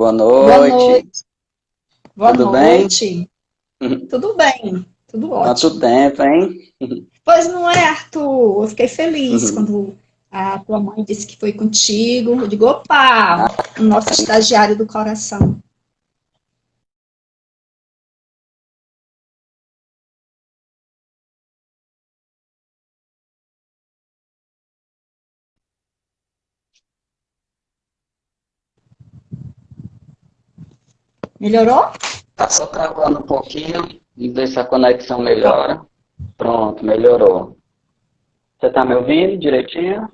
Boa Boa noite. noite. Boa Tudo bem? noite. Tudo bem, tudo Quanto ótimo. tempo, hein? Pois não é, Arthur? Eu fiquei feliz quando a tua mãe disse que foi contigo. Eu digo, opa, Ah, o nosso estagiário do coração. Melhorou? tá só travando um pouquinho e ver se a conexão Tá. melhora. Pronto, melhorou. Você tá me ouvindo direitinho?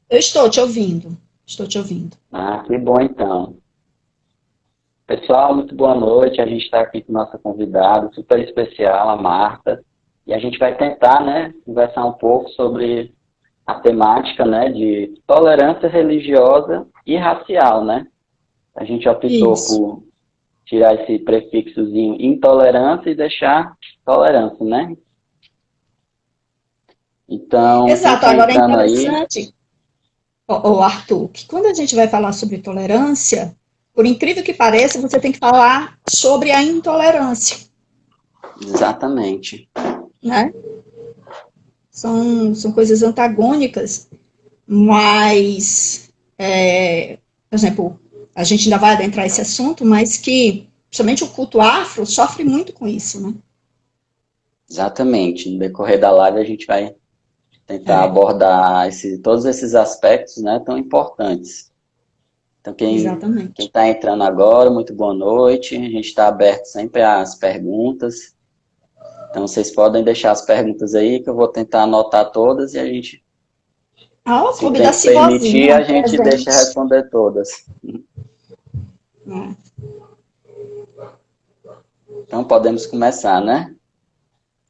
Eu estou te ouvindo. Estou te ouvindo. Ah, que bom então. Pessoal, muito boa noite. A gente está aqui com nossa convidada super especial, a Marta. E a gente vai tentar, né, conversar um pouco sobre a temática, né, de tolerância religiosa e racial, né? A gente optou Isso. por tirar esse prefixozinho intolerância e deixar tolerância, né? Então, quem Exato. está Agora é entrando aí, interessante, ô Arthur, que quando a gente vai falar sobre tolerância, por incrível que pareça, você tem que falar sobre a intolerância, exatamente, né? São coisas antagônicas, mas, por exemplo, a gente ainda vai adentrar esse assunto, mas que, principalmente o culto afro, sofre muito com isso, né? exatamente. No decorrer da live a gente vai tentar É, abordar todos esses aspectos, né, tão importantes. Então, quem exatamente. está entrando agora, muito boa noite. A gente está aberto sempre às perguntas. Então, vocês podem deixar as perguntas aí, que eu vou tentar anotar todas e a gente, Ah, o se o clube da tempo permitir, Civozinha, a gente deixa presente. responder todas. Né? Então, podemos começar, né?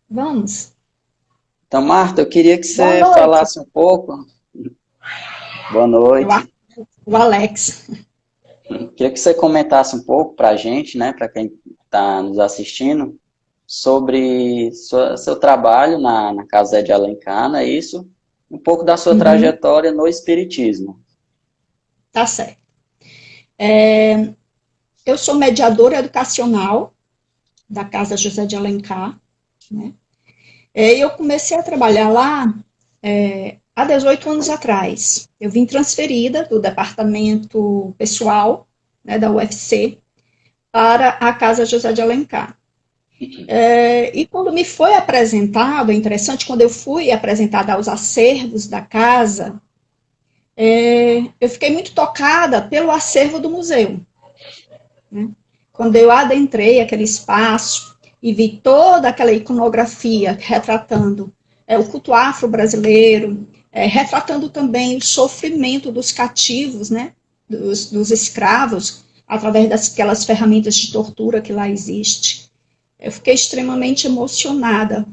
Vamos. Então, Marta, eu queria que Boa você noite. falasse um pouco. Boa Eu, noite. o Alex. Queria que você comentasse um pouco para a gente, né, para quem está nos assistindo, sobre seu trabalho na Casa de Alencar, não é isso? Um pouco da sua Uhum, trajetória no Espiritismo. tá certo. Eu sou mediadora educacional da Casa José de Alencar, né? Eu comecei a trabalhar lá há 18 anos atrás. Eu vim transferida do departamento pessoal, né, da UFC para a Casa José de Alencar. E quando me foi apresentado, é interessante, quando eu fui apresentada aos acervos da casa, eu fiquei muito tocada pelo acervo do museu. Né? Quando eu adentrei aquele espaço e vi toda aquela iconografia retratando o culto afro-brasileiro, retratando também o sofrimento dos cativos, né, dos escravos, através daquelas ferramentas de tortura que lá existe. Eu fiquei extremamente emocionada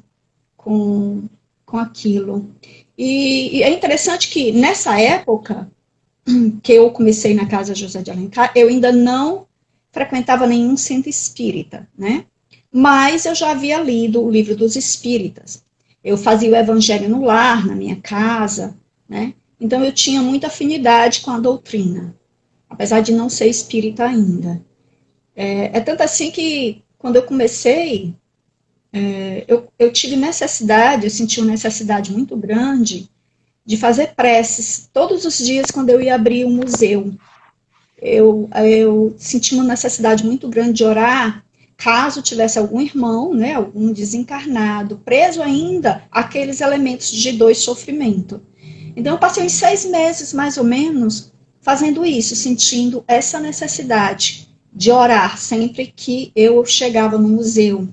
com, com aquilo. E é interessante que nessa época que eu comecei na Casa José de Alencar, eu ainda não frequentava nenhum centro espírita, né? Mas eu já havia lido o livro dos espíritas. Eu fazia o evangelho no lar, na minha casa, né? Então eu tinha muita afinidade com a doutrina, apesar de não ser espírita ainda. É tanto assim que quando eu comecei, eu tive necessidade, eu senti uma necessidade muito grande de fazer preces todos os dias quando eu ia abrir o museu. Eu senti uma necessidade muito grande de orar, caso tivesse algum irmão, né, algum desencarnado, preso ainda àqueles elementos de dor e sofrimento. Então, eu passei uns 6 meses, mais ou menos, fazendo isso, sentindo essa necessidade de orar sempre que eu chegava no museu,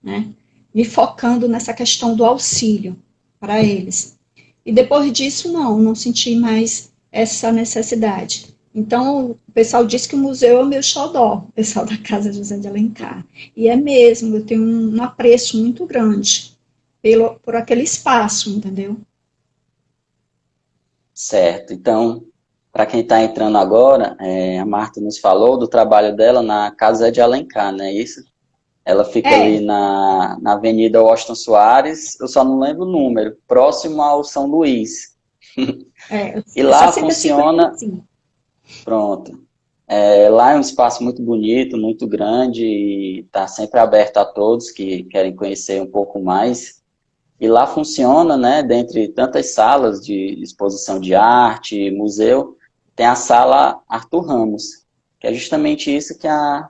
né, me focando nessa questão do auxílio para eles. E depois disso, não senti mais essa necessidade. Então, o pessoal diz que o museu é o meu xodó, o pessoal da Casa José de Alencar. E é mesmo, eu tenho um apreço muito grande por aquele espaço, entendeu? Certo. Então, para quem está entrando agora, a Marta nos falou do trabalho dela na Casa de Alencar, não é isso? Ela fica ali É, na Avenida Washington Soares, eu só não lembro o número, próximo ao São Luís. E é lá funciona, 6055. pronto. Lá é um espaço muito bonito, muito grande, e está sempre aberto a todos que querem conhecer um pouco mais. E lá funciona, né, dentre tantas salas de exposição de arte, museu, tem a sala Arthur Ramos, que é justamente isso que a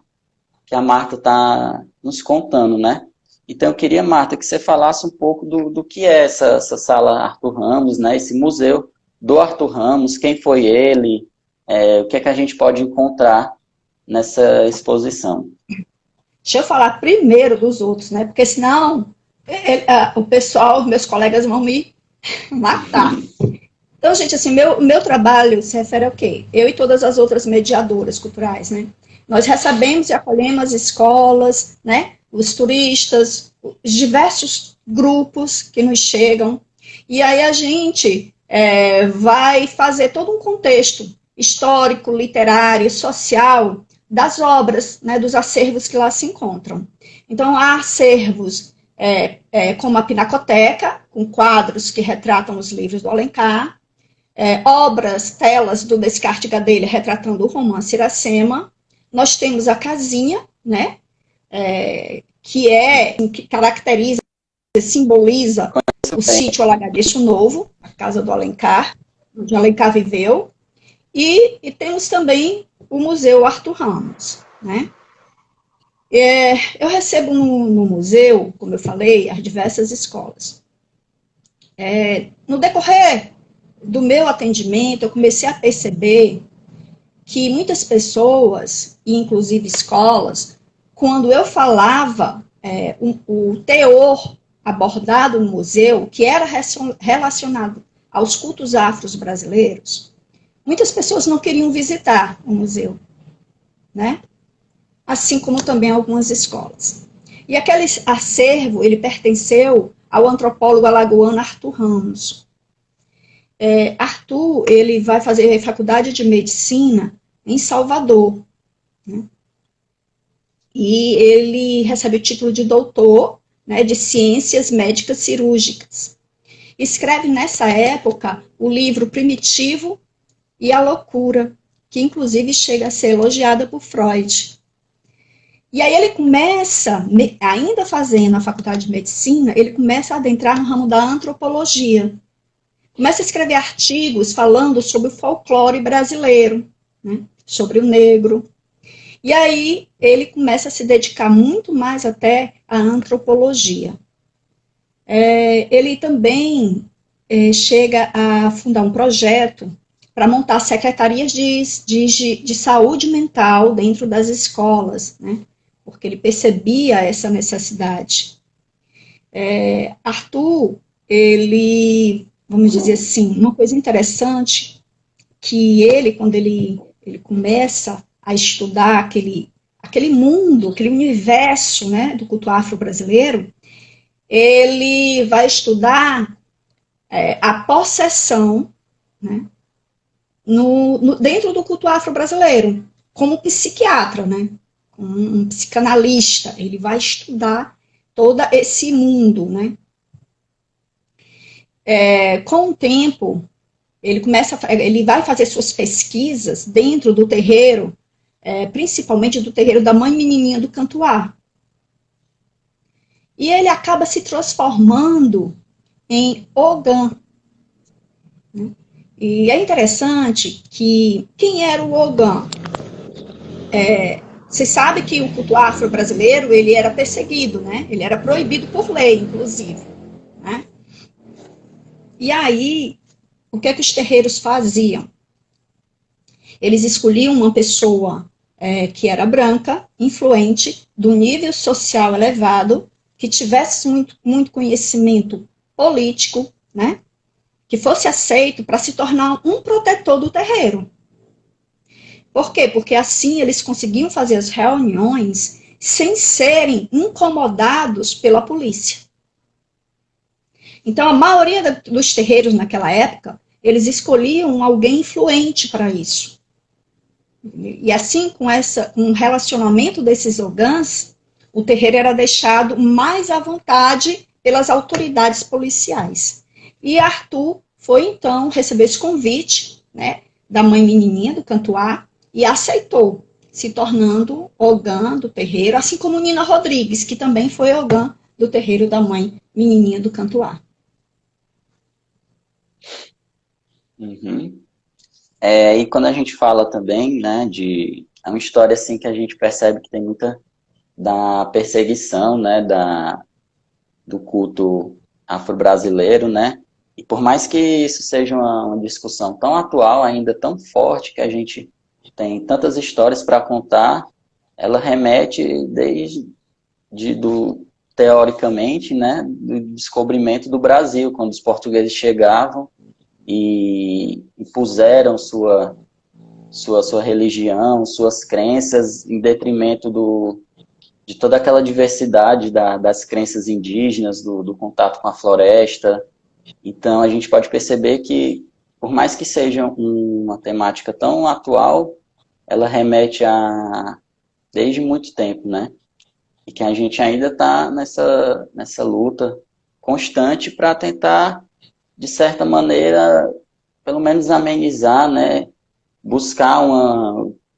Marta está nos contando, né? Então eu queria, Marta, que você falasse um pouco do que é essa sala Arthur Ramos, né, esse museu do Arthur Ramos, quem foi ele, o que é que a gente pode encontrar nessa exposição. Deixa eu falar primeiro dos outros, né? Porque senão o pessoal, meus colegas vão me matar. Então, gente, assim, meu trabalho se refere ao quê? Eu e todas as outras mediadoras culturais, né? Nós recebemos e acolhemos as escolas, né? Os turistas, os diversos grupos que nos chegam. E aí a gente vai fazer todo um contexto histórico, literário, social das obras, né? Dos acervos que lá se encontram. Então, há acervos como a Pinacoteca, com quadros que retratam os livros do Alencar, obras, telas do Descartes Gadelha retratando o romance Iracema. Nós temos a casinha, né, que caracteriza, simboliza o sítio Alagadecho Novo, a casa do Alencar, onde Alencar viveu, e temos também o Museu Arthur Ramos, né. Eu recebo no museu, como eu falei, as diversas escolas. No decorrer do meu atendimento, eu comecei a perceber que muitas pessoas, e inclusive escolas, quando eu falava o teor abordado no museu, que era relacionado aos cultos afros brasileiros, muitas pessoas não queriam visitar o museu, né? Assim como também algumas escolas. E aquele acervo, ele pertenceu ao antropólogo alagoano Arthur Ramos. Arthur, ele vai fazer faculdade de medicina em Salvador, né? E ele recebe o título de doutor, né, de ciências médicas cirúrgicas. Escreve nessa época o livro Primitivo e a Loucura, que inclusive chega a ser elogiada por Freud. E aí ele começa, ainda fazendo a faculdade de medicina, ele começa a adentrar no ramo da antropologia. Começa a escrever artigos falando sobre o folclore brasileiro, né, sobre o negro. E aí ele começa a se dedicar muito mais até à antropologia. Ele também chega a fundar um projeto para montar secretarias de saúde mental dentro das escolas, né, porque ele percebia essa necessidade. Arthur, ele, vamos dizer assim, uma coisa interessante, que ele, quando ele começa a estudar aquele mundo, aquele universo, né, do culto afro-brasileiro, ele vai estudar a possessão, né, dentro do culto afro-brasileiro, como psiquiatra, né, um psicanalista, ele vai estudar todo esse mundo, né. Com o tempo, ele vai fazer suas pesquisas dentro do terreiro, principalmente do terreiro da Mãe Menininha do Cantuá. E ele acaba se transformando em Ogã. Né? E é interessante que quem era o Ogã? Você sabe que o culto afro-brasileiro, ele era perseguido, né? Ele era proibido por lei, inclusive. Né? E aí, o que os terreiros faziam? Eles escolhiam uma pessoa que era branca, influente, do nível social elevado, que tivesse muito conhecimento político, né? Que fosse aceito para se tornar um protetor do terreiro. Por quê? Porque assim eles conseguiam fazer as reuniões sem serem incomodados pela polícia. Então, a maioria dos terreiros naquela época, eles escolhiam alguém influente para isso. E assim, com o relacionamento desses ogãs, o terreiro era deixado mais à vontade pelas autoridades policiais. E Arthur foi, então, receber esse convite, né, da Mãe Menininha do Cantuá, e aceitou, se tornando ogã do terreiro, assim como Nina Rodrigues, que também foi ogã do terreiro da mãe Menininha do Cantuá. Uhum. E quando a gente fala também, né, é uma história assim que a gente percebe que tem muita da perseguição, né, do culto afro-brasileiro, né, e por mais que isso seja uma discussão tão atual, ainda tão forte, que a gente tem tantas histórias para contar, ela remete teoricamente, né, do descobrimento do Brasil, quando os portugueses chegavam e impuseram sua religião, suas crenças, em detrimento de toda aquela diversidade das crenças indígenas, do contato com a floresta. Então, a gente pode perceber que, por mais que seja uma temática tão atual, ela remete desde muito tempo, né? E que a gente ainda está nessa luta constante para tentar, de certa maneira, pelo menos amenizar, né? Buscar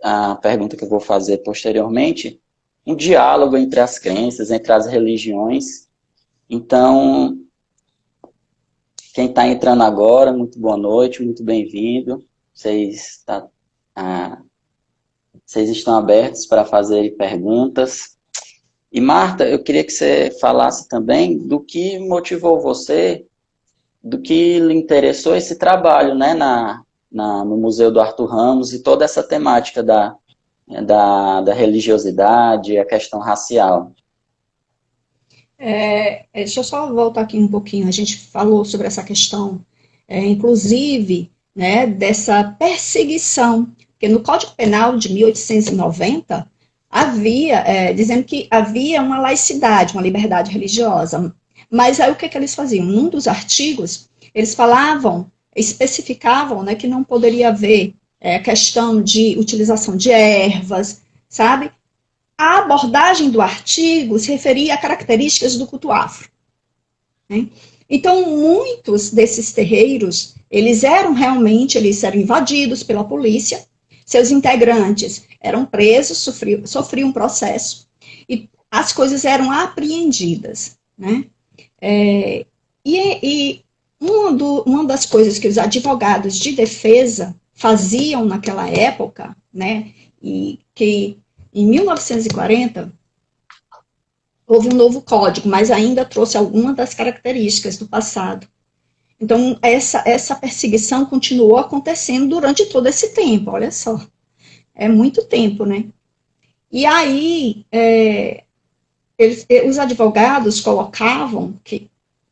a pergunta que eu vou fazer posteriormente, um diálogo entre as crenças, entre as religiões. Então, quem está entrando agora, muito boa noite, muito bem-vindo. Vocês estão abertos para fazer perguntas. E, Marta, eu queria que você falasse também do que motivou você, do que lhe interessou esse trabalho, né, no Museu do Arthur Ramos e toda essa temática da religiosidade, a questão racial. Deixa eu só voltar aqui um pouquinho. A gente falou sobre essa questão, inclusive, né, dessa perseguição, porque no Código Penal de 1890 havia, dizendo que havia uma laicidade, uma liberdade religiosa. Mas aí o que eles faziam? Num dos artigos, eles especificavam, né, que não poderia haver questão de utilização de ervas, sabe? A abordagem do artigo se referia a características do culto afro, né? Então, muitos desses terreiros, eles eram invadidos pela polícia, seus integrantes eram presos, sofriam um processo, e as coisas eram apreendidas, né? Uma das coisas que os advogados de defesa faziam naquela época, né, e que em 1940 houve um novo código, mas ainda trouxe algumas das características do passado. Então, essa perseguição continuou acontecendo durante todo esse tempo, olha só. É muito tempo, né? E aí, os advogados colocavam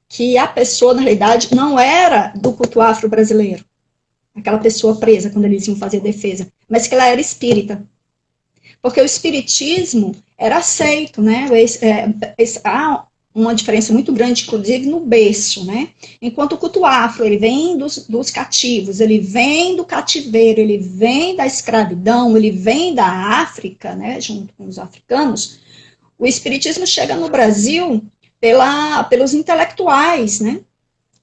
que a pessoa, na realidade, não era do culto afro-brasileiro, aquela pessoa presa, quando eles iam fazer defesa, mas que ela era espírita. Porque o espiritismo era aceito, né? Há uma diferença muito grande, inclusive, no berço, né? Enquanto o culto afro, ele vem dos cativos, ele vem do cativeiro, ele vem da escravidão, ele vem da África, né? Junto com os africanos, o espiritismo chega no Brasil pelos intelectuais, né?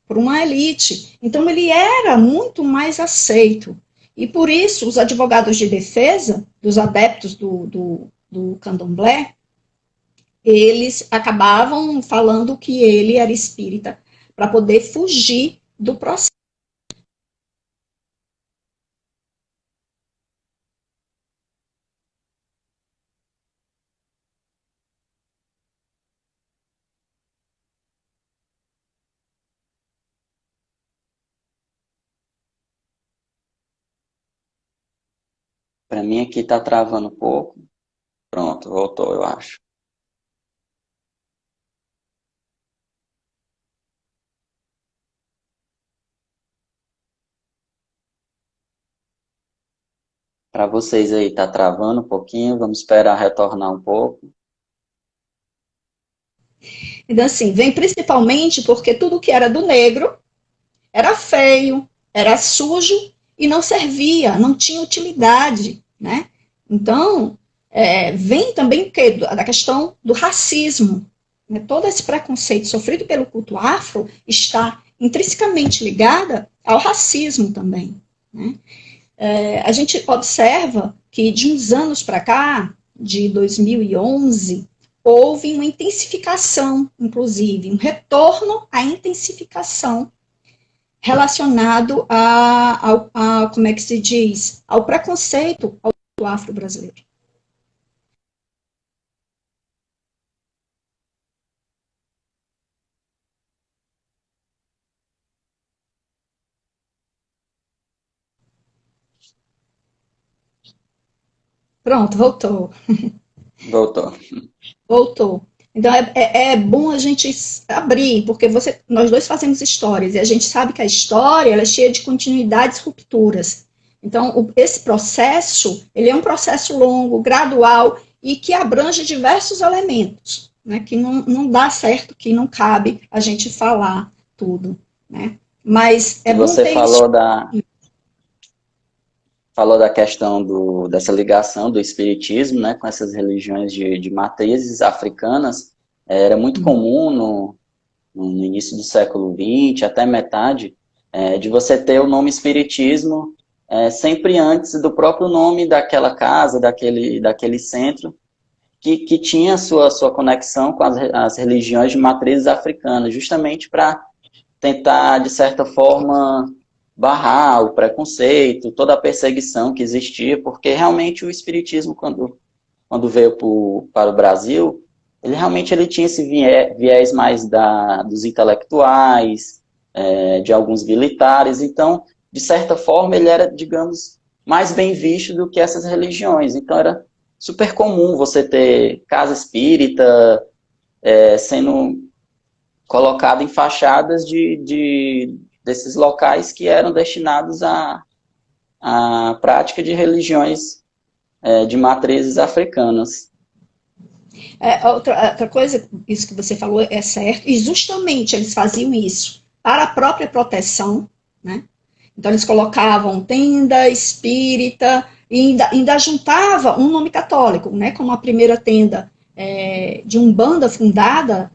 Por uma elite. Então, ele era muito mais aceito. E por isso, os advogados de defesa, dos adeptos do candomblé, eles acabavam falando que ele era espírita para poder fugir do processo. Para mim aqui está travando um pouco. Pronto, voltou, eu acho. Para vocês aí, está travando um pouquinho. Vamos esperar retornar um pouco. Então, assim, vem principalmente porque tudo que era do negro era feio, era sujo e não servia, não tinha utilidade, né? Então, vem também o quê? Da questão do racismo. Né? Todo esse preconceito sofrido pelo culto afro está intrinsecamente ligada ao racismo também. Né? A gente observa que de uns anos para cá, de 2011, houve uma intensificação, inclusive, um retorno à intensificação relacionado como é que se diz, ao preconceito ao afro-brasileiro. Pronto, voltou. Voltou. Voltou. Então, é bom a gente abrir, porque nós dois fazemos histórias, e a gente sabe que a história ela é cheia de continuidades e rupturas. Então, esse processo, ele é um processo longo, gradual, e que abrange diversos elementos, né, que não dá certo, que não cabe a gente falar tudo, né? Mas é bom Você ter falou da questão dessa ligação do espiritismo, né, com essas religiões de matrizes africanas. Era muito comum no início do século XX, até metade, de você ter o nome espiritismo sempre antes do próprio nome daquela casa, daquele centro, que tinha sua conexão com as religiões de matrizes africanas, justamente para tentar, de certa forma, barrar o preconceito, toda a perseguição que existia, porque realmente o espiritismo, quando veio para o Brasil, ele tinha esse viés mais dos intelectuais, de alguns militares, então, de certa forma, ele era, digamos, mais bem visto do que essas religiões. Então, era super comum você ter casa espírita sendo colocado em fachadas desses locais que eram destinados à prática de religiões de matrizes africanas. Outra coisa, isso que você falou é certo, e justamente eles faziam isso para a própria proteção, né? Então eles colocavam tenda espírita, e ainda juntava um nome católico, né? Como a primeira tenda de Umbanda fundada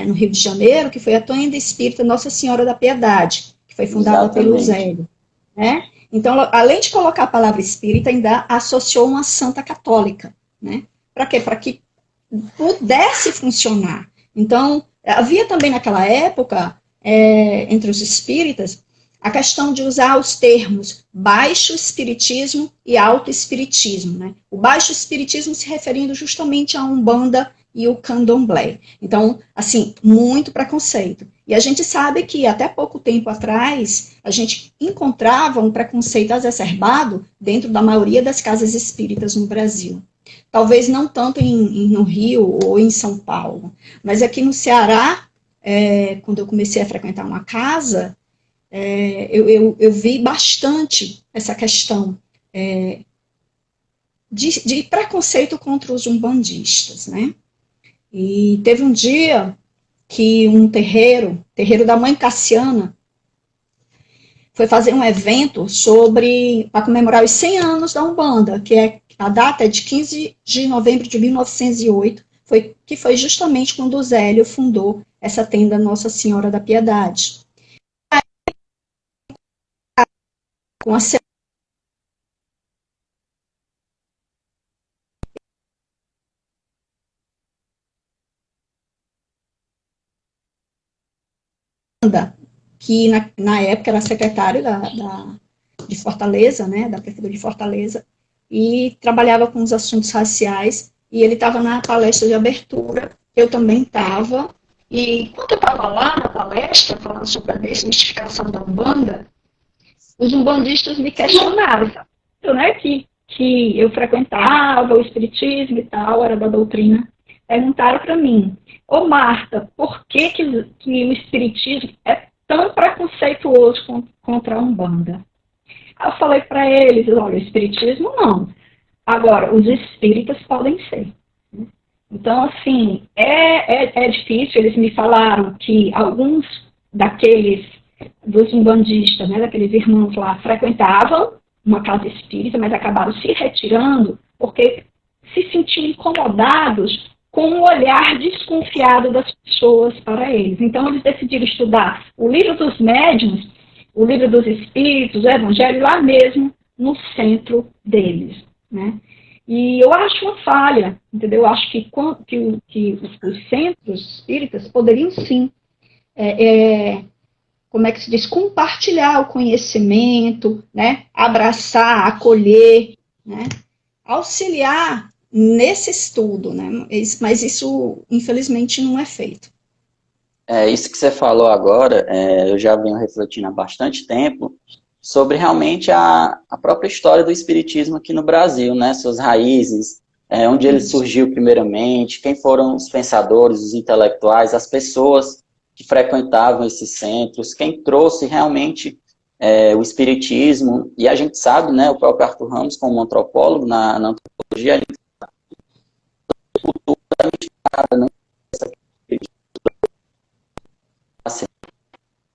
no Rio de Janeiro, que foi a Tenda Espírita Nossa Senhora da Piedade, que foi fundada pelo Zélio, né? Então, além de colocar a palavra espírita, ainda associou uma santa católica, né? Para quê? Para que pudesse funcionar. Então, havia também naquela época, entre os espíritas, a questão de usar os termos baixo espiritismo e alto espiritismo, né? O baixo espiritismo se referindo justamente a Umbanda e o Candomblé. Então, assim, muito preconceito. E a gente sabe que até pouco tempo atrás, a gente encontrava um preconceito exacerbado dentro da maioria das casas espíritas no Brasil. Talvez não tanto no Rio ou em São Paulo, mas aqui no Ceará, quando eu comecei a frequentar uma casa, eu vi bastante essa questão de preconceito contra os umbandistas, né? E teve um dia que um terreiro da Mãe Cassiana, foi fazer um evento para comemorar os 100 anos da Umbanda, a data é de 15 de novembro de 1908, que foi justamente quando o Zélio fundou essa tenda Nossa Senhora da Piedade. Com a que na época era secretário de Fortaleza, né, da Prefeitura de Fortaleza, e trabalhava com os assuntos raciais, e ele estava na palestra de abertura, eu também estava, e quando eu estava lá na palestra, falando sobre a desmistificação da Umbanda, os umbandistas me questionaram, né, que eu frequentava o espiritismo e tal, era da doutrina, perguntaram para mim, Marta, por que o espiritismo é tão preconceituoso contra a Umbanda? Eu falei para eles, olha, o espiritismo não. Agora, os espíritas podem ser. Então, assim, é difícil. Eles me falaram que alguns dos umbandistas, né, daqueles irmãos lá, frequentavam uma casa espírita, mas acabaram se retirando porque se sentiam incomodados com o olhar desconfiado das pessoas para eles. Então, eles decidiram estudar o livro dos médiuns, o livro dos espíritos, o evangelho, lá mesmo no centro deles. né? E eu acho uma falha, entendeu? Eu acho que os centros espíritas poderiam sim, como é que se diz, compartilhar o conhecimento, né? Abraçar, acolher, né? Auxiliar nesse estudo, né? Mas isso, infelizmente, não é feito. Isso que você falou agora, eu já venho refletindo há bastante tempo sobre realmente a própria história do Espiritismo aqui no Brasil, né? Suas raízes, onde ele surgiu primeiramente, quem foram os pensadores, os intelectuais, as pessoas que frequentavam esses centros, quem trouxe realmente o Espiritismo, e a gente sabe, né, o próprio Arthur Ramos, como antropólogo na antropologia, a gente sabe, né,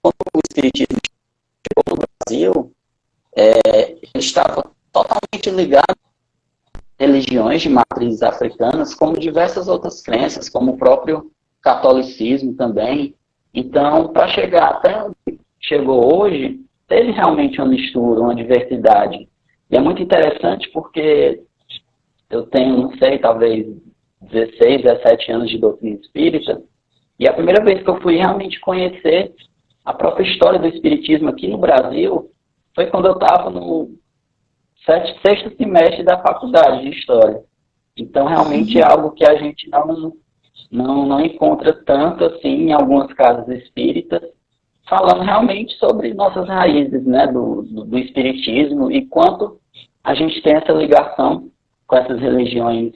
quando o Espiritismo chegou no Brasil, ele estava totalmente ligado a religiões de matrizes africanas, como diversas outras crenças, como o próprio catolicismo também. Então, para chegar até onde chegou hoje, teve realmente uma mistura, uma diversidade. E é muito interessante porque eu tenho, não sei, talvez 16, 17 anos de doutrina espírita, e a primeira vez que eu fui realmente conhecer a própria história do espiritismo aqui no Brasil foi quando eu estava no sexto semestre da faculdade de História. Então, realmente é algo que a gente não encontra tanto assim em algumas casas espíritas, falando realmente sobre nossas raízes, né, do espiritismo e quanto a gente tem essa ligação com essas religiões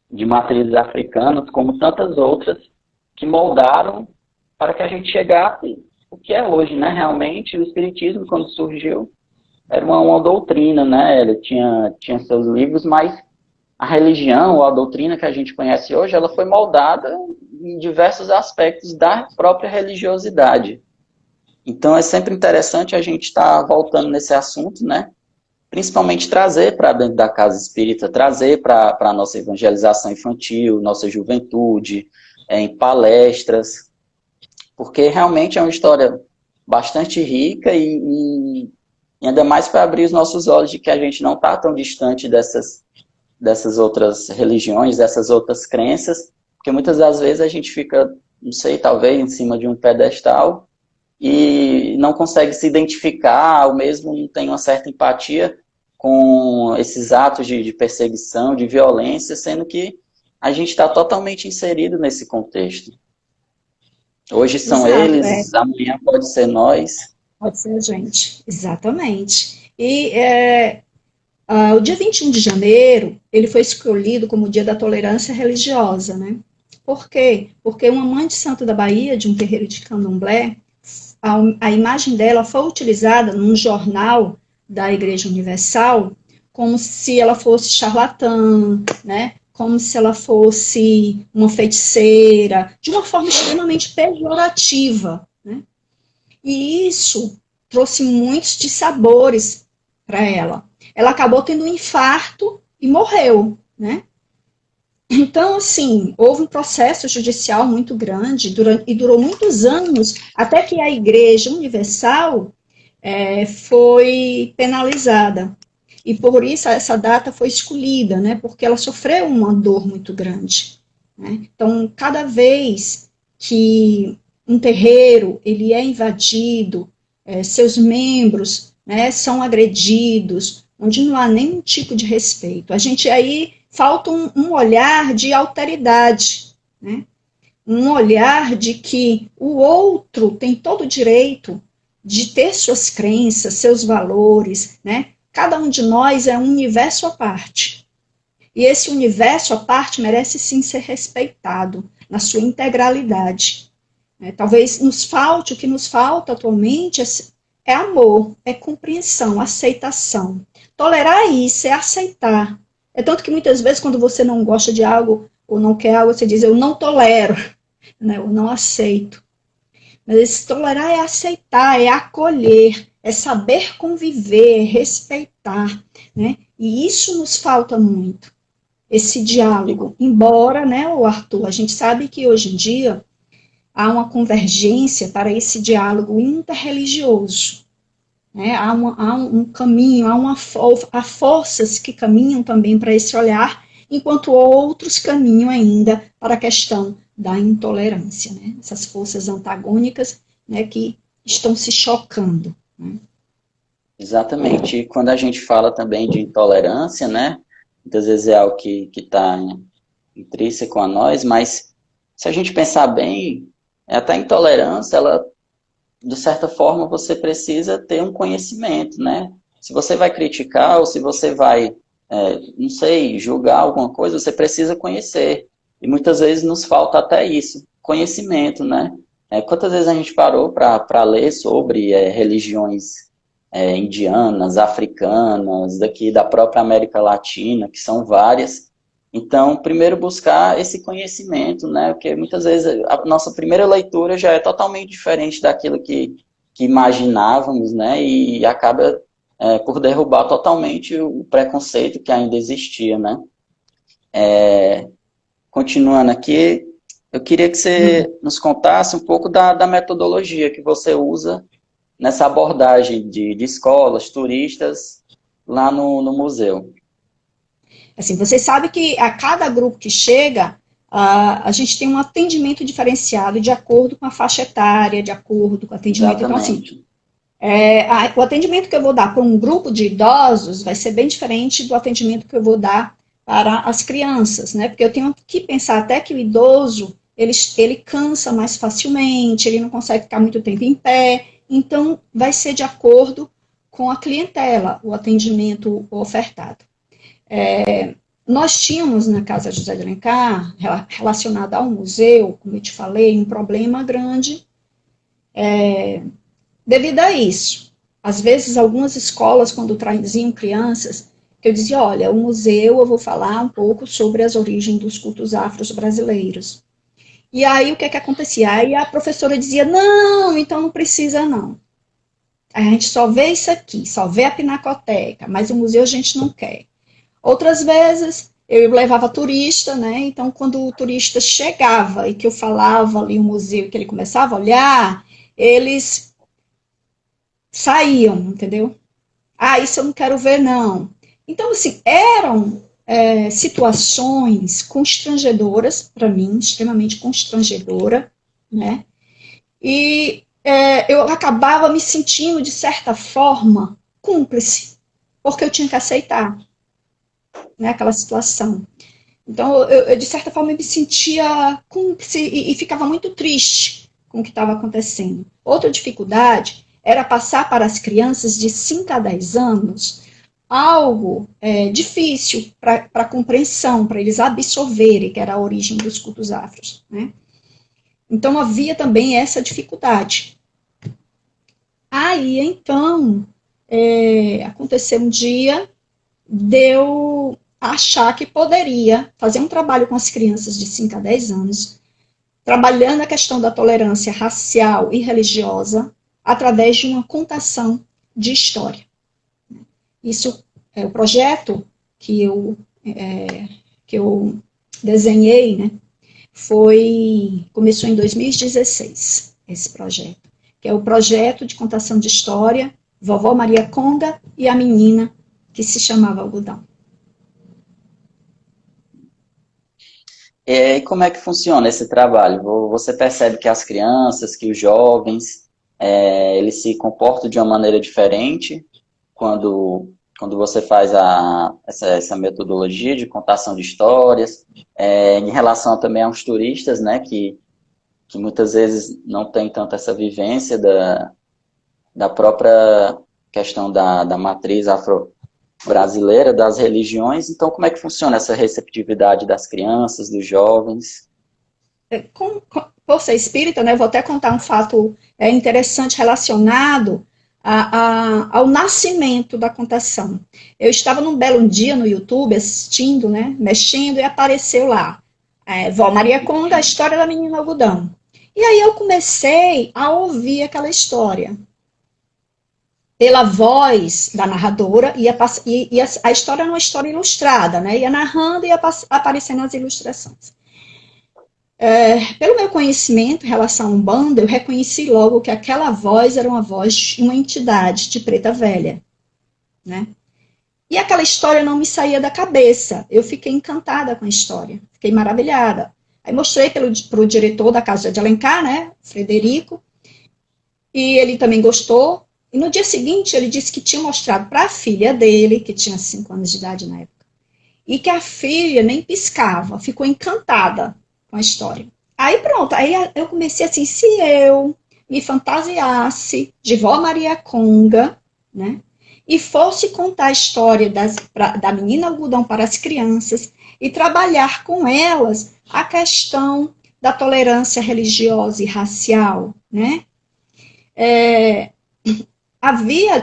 de matrizes africanas, como tantas outras, que moldaram para que a gente chegasse o que é hoje, né? Realmente, o Espiritismo, quando surgiu, era uma doutrina, né? Ele tinha seus livros, mas a religião, ou a doutrina que a gente conhece hoje, ela foi moldada em diversos aspectos da própria religiosidade. Então, é sempre interessante a gente estar voltando nesse assunto, né? Principalmente trazer para dentro da casa espírita, trazer para a nossa evangelização infantil, nossa juventude, em palestras, porque realmente é uma história bastante rica e ainda mais para abrir os nossos olhos de que a gente não está tão distante dessas outras religiões, dessas outras crenças, porque muitas das vezes a gente fica, não sei, talvez em cima de um pedestal e não consegue se identificar, ou mesmo não tem uma certa empatia com esses atos de perseguição, de violência, sendo que a gente está totalmente inserido nesse contexto. Hoje são Exato, eles, amanhã pode ser nós. Pode ser a gente, exatamente. E o dia 21 de janeiro, ele foi escolhido como o dia da tolerância religiosa, né? Por quê? Porque uma mãe de santo da Bahia, de um terreiro de candomblé, a imagem dela foi utilizada num jornal da Igreja Universal como se ela fosse charlatã, né? Como se ela fosse uma feiticeira, de uma forma extremamente pejorativa, né? E isso trouxe muitos dissabores para ela. Ela acabou tendo um infarto e morreu, né? Então, assim, houve um processo judicial muito grande e durou muitos anos até que a Igreja Universal foi penalizada. E por isso essa data foi escolhida, né? Porque ela sofreu uma dor muito grande, né? Então, cada vez que um terreiro ele é invadido, seus membros, né, são agredidos, onde não há nenhum tipo de respeito. A gente aí falta um olhar de alteridade, né? Um olhar de que o outro tem todo o direito de ter suas crenças, seus valores, né? Cada um de nós é um universo à parte. E esse universo à parte merece sim ser respeitado na sua integralidade. Talvez nos falte, o que nos falta atualmente é amor, é compreensão, aceitação. Tolerar isso é aceitar. É tanto que muitas vezes quando você não gosta de algo ou não quer algo, você diz, eu não tolero, né? Eu não aceito. Mas esse tolerar é aceitar, é acolher, é saber conviver, é respeitar, né? E isso nos falta muito, esse diálogo. Embora, né, o Arthur, a gente sabe que hoje em dia há uma convergência para esse diálogo interreligioso, né? Há um caminho, há forças que caminham também para esse olhar, enquanto outros caminham ainda para a questão da intolerância, né? Essas forças antagônicas, né, que estão se chocando, né? Exatamente. E quando a gente fala também de intolerância, né? Muitas vezes é algo que está intrínseco a nós, mas se a gente pensar bem, até a intolerância, ela, de certa forma, você precisa ter um conhecimento, né? Se você vai criticar ou se você vai, não sei, julgar alguma coisa, você precisa conhecer. E muitas vezes nos falta até isso, conhecimento, né? Quantas vezes a gente parou para ler sobre religiões indianas, africanas, daqui da própria América Latina, que são várias. Então, primeiro buscar esse conhecimento, né? Porque muitas vezes a nossa primeira leitura já é totalmente diferente daquilo que imaginávamos, né? E acaba por derrubar totalmente o preconceito que ainda existia, né? Continuando aqui, eu queria que você nos contasse um pouco da metodologia que você usa nessa abordagem de escolas, turistas, lá no museu. Assim, você sabe que a cada grupo que chega, a gente tem um atendimento diferenciado de acordo com a faixa etária, de acordo com o atendimento. Então, assim, Exatamente. o atendimento que eu vou dar para um grupo de idosos vai ser bem diferente do atendimento que eu vou dar para as crianças, né? Porque eu tenho que pensar até que o idoso, ele cansa mais facilmente, ele não consegue ficar muito tempo em pé, então vai ser de acordo com a clientela, o atendimento ofertado. Nós tínhamos na Casa José de Alencar, relacionado ao museu, como eu te falei, um problema grande devido a isso. Às vezes, algumas escolas, quando traziam crianças, que eu dizia, olha, o museu, eu vou falar um pouco sobre as origens dos cultos afros brasileiros. E aí, o que acontecia? Aí a professora dizia, não, então não precisa não. A gente só vê isso aqui, só vê a pinacoteca, mas o museu a gente não quer. Outras vezes, eu levava turista, né? Então, quando o turista chegava e que eu falava ali o museu, que ele começava a olhar, eles saíam, entendeu? Ah, isso eu não quero ver, não. Então, assim, eram situações constrangedoras para mim, extremamente constrangedora, né? E eu acabava me sentindo, de certa forma, cúmplice, porque eu tinha que aceitar, né, aquela situação. Então, eu, de certa forma, me sentia cúmplice e ficava muito triste com o que estava acontecendo. Outra dificuldade era passar para as crianças de 5 a 10 anos algo difícil para compreensão, para eles absorverem, que era a origem dos cultos afros, né? Então, havia também essa dificuldade. Aí, então, aconteceu um dia, deu achar que poderia fazer um trabalho com as crianças de 5 a 10 anos, trabalhando a questão da tolerância racial e religiosa através de uma contação de história. Isso é o projeto que eu desenhei, né? Começou em 2016, esse projeto, que é o projeto de contação de história, Vovó Maria Conga e a menina que se chamava Algodão. E como é que funciona esse trabalho? Você percebe que as crianças, que os jovens, eles se comportam de uma maneira diferente quando você faz essa metodologia de contação de histórias, em relação também aos turistas, né, que muitas vezes não tem tanto essa vivência da própria questão da matriz afro-brasileira, das religiões. Então, como é que funciona essa receptividade das crianças, dos jovens? Por ser espírita, né, eu vou até contar um fato interessante relacionado ao nascimento da contação. Eu estava num belo dia no YouTube assistindo, né, mexendo, e apareceu lá, Vó Maria Conga, a história da menina Algodão. E aí eu comecei a ouvir aquela história pela voz da narradora, e a história era uma história ilustrada, né, ia narrando e ia aparecendo as ilustrações. Pelo meu conhecimento em relação à Umbanda, eu reconheci logo que aquela voz era uma voz de uma entidade de preta velha, né? E aquela história não me saía da cabeça. Eu fiquei encantada com a história, fiquei maravilhada. Aí mostrei para o diretor da Casa de Alencar, né, Frederico, e ele também gostou. E no dia seguinte ele disse que tinha mostrado para a filha dele, que tinha 5 anos de idade na época, e que a filha nem piscava, ficou encantada com a história. Aí pronto, aí eu comecei assim, se eu me fantasiasse de Vó Maria Conga, né, e fosse contar a história da menina algodão para as crianças e trabalhar com elas a questão da tolerância religiosa e racial, né,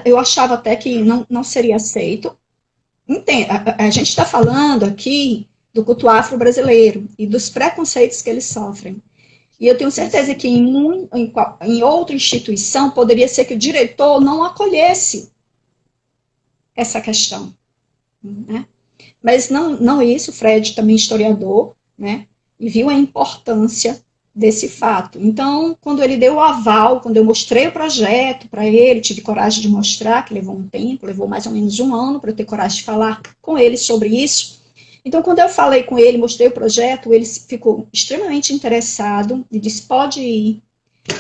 eu achava até que não seria aceito. Entenda, a gente está falando aqui do culto afro-brasileiro e dos preconceitos que eles sofrem. E eu tenho certeza que em outra instituição poderia ser que o diretor não acolhesse essa questão, né? Mas não isso, Fred também historiador, né? E viu a importância desse fato. Então, quando ele deu o aval, quando eu mostrei o projeto para ele, tive coragem de mostrar, que levou um tempo, levou mais ou menos 1 ano para eu ter coragem de falar com ele sobre isso. Então, quando eu falei com ele, mostrei o projeto, ele ficou extremamente interessado e disse, pode ir,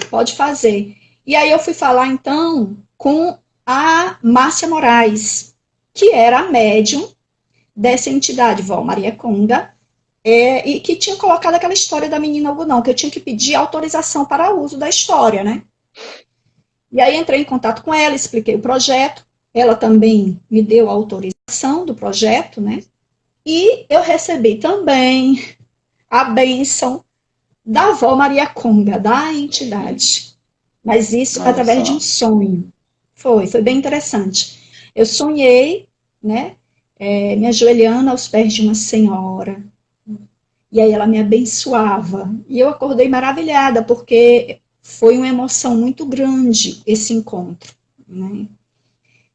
pode fazer. E aí eu fui falar, então, com a Márcia Moraes, que era a médium dessa entidade, Vó Maria Conga, e que tinha colocado aquela história da menina algodão, que eu tinha que pedir autorização para o uso da história, né? E aí entrei em contato com ela, expliquei o projeto, ela também me deu a autorização do projeto, né? E eu recebi também a bênção da Vó Maria Conga, da entidade. Mas isso através de um sonho. Foi bem interessante. Eu sonhei, né, me ajoelhando aos pés de uma senhora. E aí ela me abençoava. E eu acordei maravilhada, porque foi uma emoção muito grande esse encontro, né?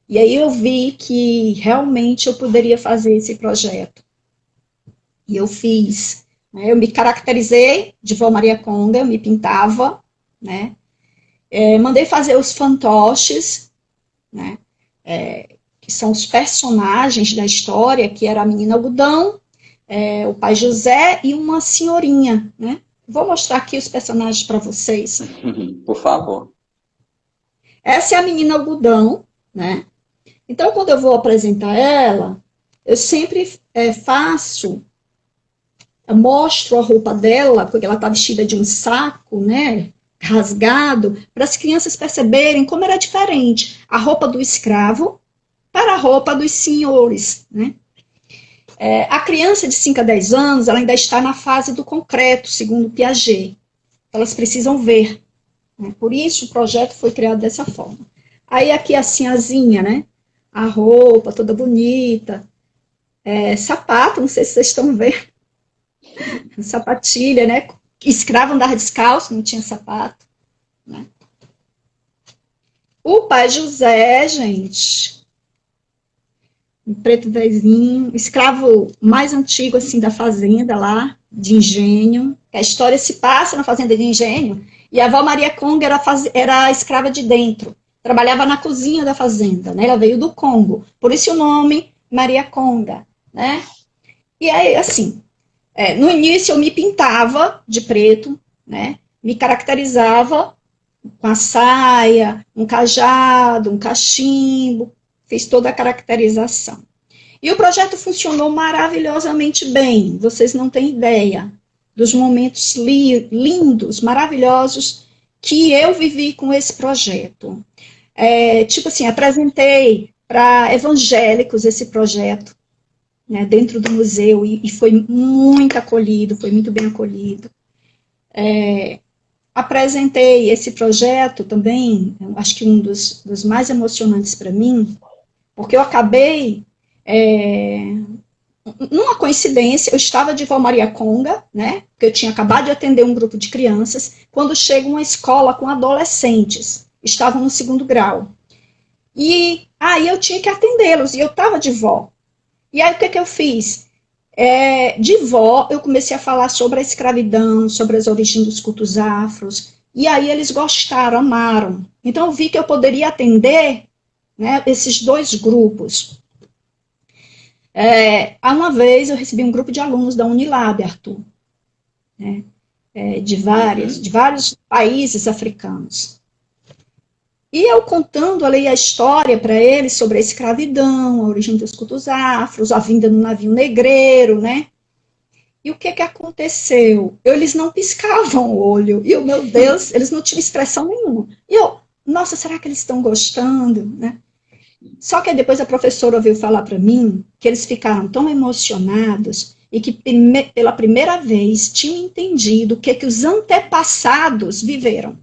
E aí eu vi que realmente eu poderia fazer esse projeto. E eu fiz. Né? Eu me caracterizei de Vó Maria Conga, eu me pintava, né? Mandei fazer os fantoches, né? Que são os personagens da história, que era a menina algodão, o pai José e uma senhorinha, né? Vou mostrar aqui os personagens para vocês. Por favor. Essa é a menina algodão, né? Então, quando eu vou apresentar ela, eu sempre mostro a roupa dela, porque ela está vestida de um saco, né? Rasgado, para as crianças perceberem como era diferente a roupa do escravo para a roupa dos senhores, né? A criança de 5 a 10 anos, ela ainda está na fase do concreto, segundo Piaget. Elas precisam ver. Né? Por isso, o projeto foi criado dessa forma. Aí, aqui a sinhazinha, né? A roupa toda bonita. Sapato, não sei se vocês estão vendo. Sapatilha, né? Escravo andava descalço, não tinha sapato. Né? O pai José, gente... um preto velhinho, escravo mais antigo, assim, da fazenda lá, de Engenho. A história se passa na fazenda de Engenho, e a Vó Maria Conga era escrava de dentro, trabalhava na cozinha da fazenda, né? Ela veio do Congo, por isso o nome Maria Conga, né? E aí, assim, no início eu me pintava de preto, né? Me caracterizava com a saia, um cajado, um cachimbo, fiz toda a caracterização. E o projeto funcionou maravilhosamente bem. Vocês não têm ideia dos momentos lindos, maravilhosos que eu vivi com esse projeto. Tipo assim, apresentei para evangélicos esse projeto, né, dentro do museu, e foi muito acolhido, foi muito bem acolhido. Apresentei esse projeto também, acho que um dos mais emocionantes para mim, porque eu acabei, numa coincidência, eu estava de Vó Maria Conga, né, porque eu tinha acabado de atender um grupo de crianças, quando chega uma escola com adolescentes, estavam no 2º grau. E aí eu tinha que atendê-los, e eu estava de vó. E aí o que eu fiz? De vó, eu comecei a falar sobre a escravidão, sobre as origens dos cultos afros, e aí eles gostaram, amaram. Então eu vi que eu poderia atender, né, esses dois grupos. Uma vez eu recebi um grupo de alunos da Unilab, Arthur, né, de vários países africanos. E eu contando ali a história para eles sobre a escravidão, a origem dos cultos afros, a vinda no navio negreiro, né? E o que aconteceu? Eles não piscavam o olho. E, meu Deus, eles não tinham expressão nenhuma. E eu, nossa, será que eles estão gostando, né? Só que depois a professora veio falar para mim que eles ficaram tão emocionados e que pela primeira vez tinham entendido o que os antepassados viveram.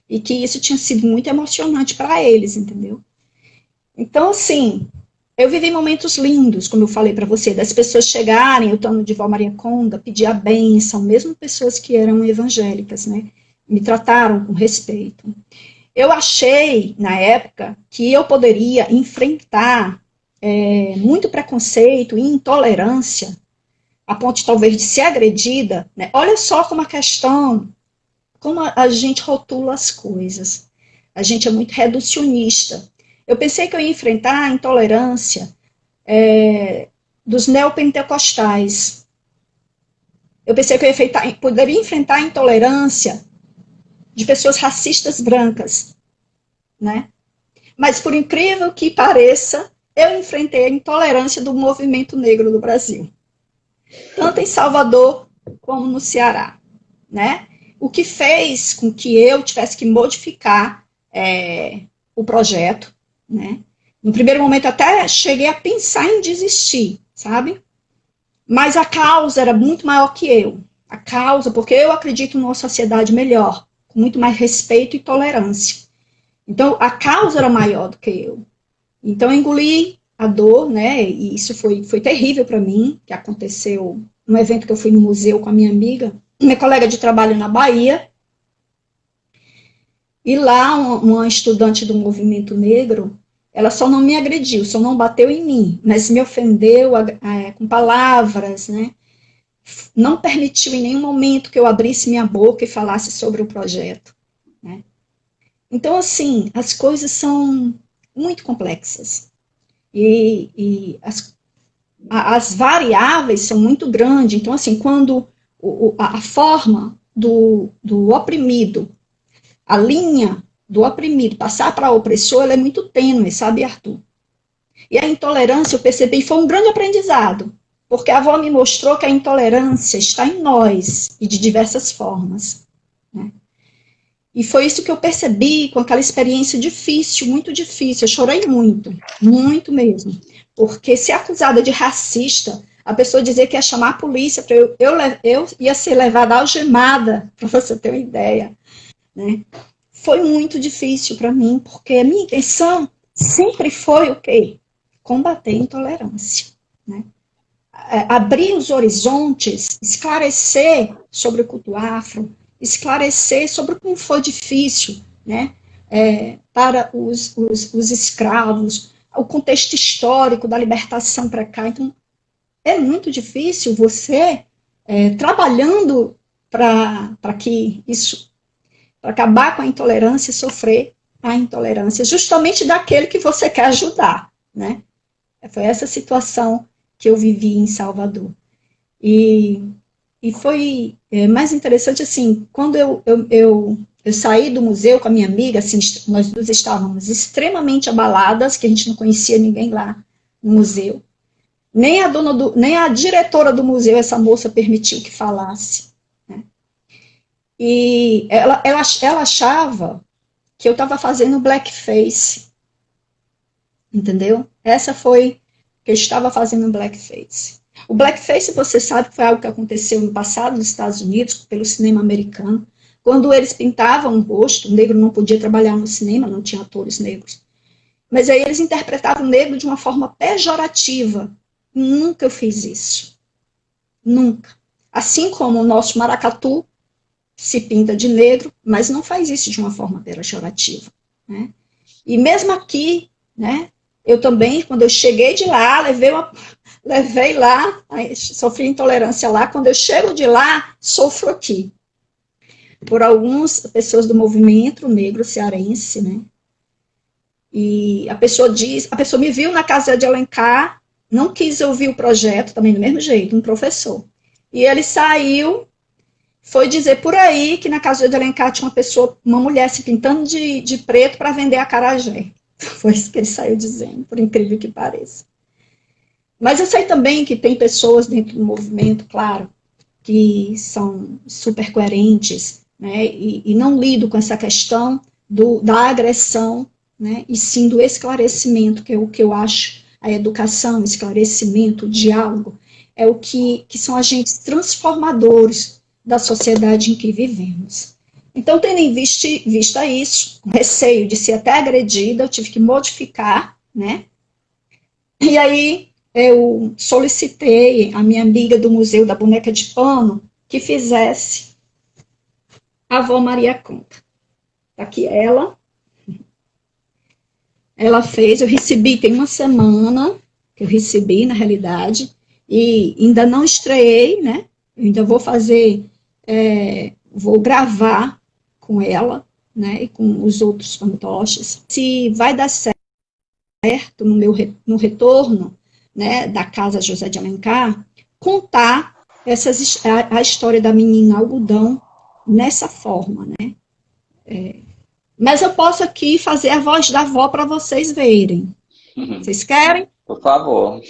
E que isso tinha sido muito emocionante para eles, entendeu? Então, assim, eu vivi momentos lindos, como eu falei para você, das pessoas chegarem, eu estando de Vó Maria Conda, pedir a bênção, mesmo pessoas que eram evangélicas, né? Me trataram com respeito. Eu achei, na época, que eu poderia enfrentar muito preconceito e intolerância, a ponto talvez de ser agredida, né? Olha só como como a gente rotula as coisas. A gente é muito reducionista. Eu pensei que eu ia enfrentar a intolerância dos neopentecostais. Eu pensei que eu poderia enfrentar a intolerância de pessoas racistas brancas, né? Mas, por incrível que pareça, eu enfrentei a intolerância do movimento negro do Brasil. Tanto em Salvador como no Ceará, né? O que fez com que eu tivesse que modificar o projeto, né? No primeiro momento até cheguei a pensar em desistir, sabe? Mas a causa era muito maior que eu. A causa, porque eu acredito numa sociedade melhor, com muito mais respeito e tolerância. Então, a causa era maior do que eu. Então, eu engoli a dor, né? E isso foi terrível para mim, que aconteceu num evento que eu fui no museu com a minha amiga, minha colega de trabalho na Bahia, e lá uma estudante do movimento negro, ela só não me agrediu, só não bateu em mim, mas me ofendeu com palavras, né? Não permitiu em nenhum momento que eu abrisse minha boca e falasse sobre o projeto, né? Então, assim, as coisas são muito complexas, e as variáveis são muito grandes. Então, assim, quando a forma do oprimido, a linha do oprimido passar para o opressor, ela é muito tênue, sabe, Arthur? E a intolerância, eu percebi, foi um grande aprendizado, porque a avó me mostrou que a intolerância está em nós, e de diversas formas, né? E foi isso que eu percebi com aquela experiência difícil, muito difícil. Eu chorei muito, muito mesmo. Porque ser acusada de racista, a pessoa dizer que ia chamar a polícia, para eu ia ser levada algemada, para você ter uma ideia, né? Foi muito difícil para mim, porque a minha intenção sempre foi o quê? Combater a intolerância, né? Abrir os horizontes, esclarecer sobre o culto afro, esclarecer sobre como foi difícil, né, para os escravos, o contexto histórico da libertação para cá. Então, é muito difícil você, trabalhando para que isso, para acabar com a intolerância, sofrer a intolerância, justamente daquele que você quer ajudar, né? Foi essa situação que eu vivi em Salvador. E foi mais interessante, assim, quando eu saí do museu com a minha amiga, assim, nós duas estávamos extremamente abaladas, que a gente não conhecia ninguém lá no museu. Nem a diretora do museu, essa moça, permitiu que falasse, né? E ela achava que eu estava fazendo blackface, entendeu? Essa foi que eu estava fazendo blackface. O blackface, você sabe, foi algo que aconteceu no passado nos Estados Unidos, pelo cinema americano, quando eles pintavam o rosto, o negro não podia trabalhar no cinema, não tinha atores negros. Mas aí eles interpretavam o negro de uma forma pejorativa. Nunca eu fiz isso. Nunca. Assim como o nosso maracatu se pinta de negro, mas não faz isso de uma forma pejorativa, né? E mesmo aqui, né, eu também, quando eu cheguei de lá, levei levei lá, sofri intolerância lá, quando eu chego de lá, sofro aqui. Por algumas pessoas do movimento negro cearense, né? E a pessoa me viu na casa de Alencar, não quis ouvir o projeto, também do mesmo jeito, um professor. E ele saiu, foi dizer por aí que na casa de Alencar tinha uma mulher se pintando de preto para vender acarajé. Foi isso que ele saiu dizendo, por incrível que pareça. Mas eu sei também que tem pessoas dentro do movimento, claro, que são super coerentes, né, e não lidam com essa questão da agressão, né, e sim do esclarecimento, que é o que eu acho, a educação, o esclarecimento, o diálogo, é o que são agentes transformadores da sociedade em que vivemos. Então, tendo em vista isso, com receio de ser até agredida, eu tive que modificar, né, e aí eu solicitei a minha amiga do Museu da Boneca de Pano que fizesse a avó Maria Conta. Aqui ela fez, eu recebi, tem uma semana que eu recebi, na realidade, e ainda não estreei, né, eu ainda vou fazer, vou gravar com ela, né, e com os outros fantoches. Se vai dar certo no retorno, né, da Casa José de Alencar, contar a história da menina algodão nessa forma, né? Mas eu posso aqui fazer a voz da avó para vocês verem. Vocês querem? Por favor.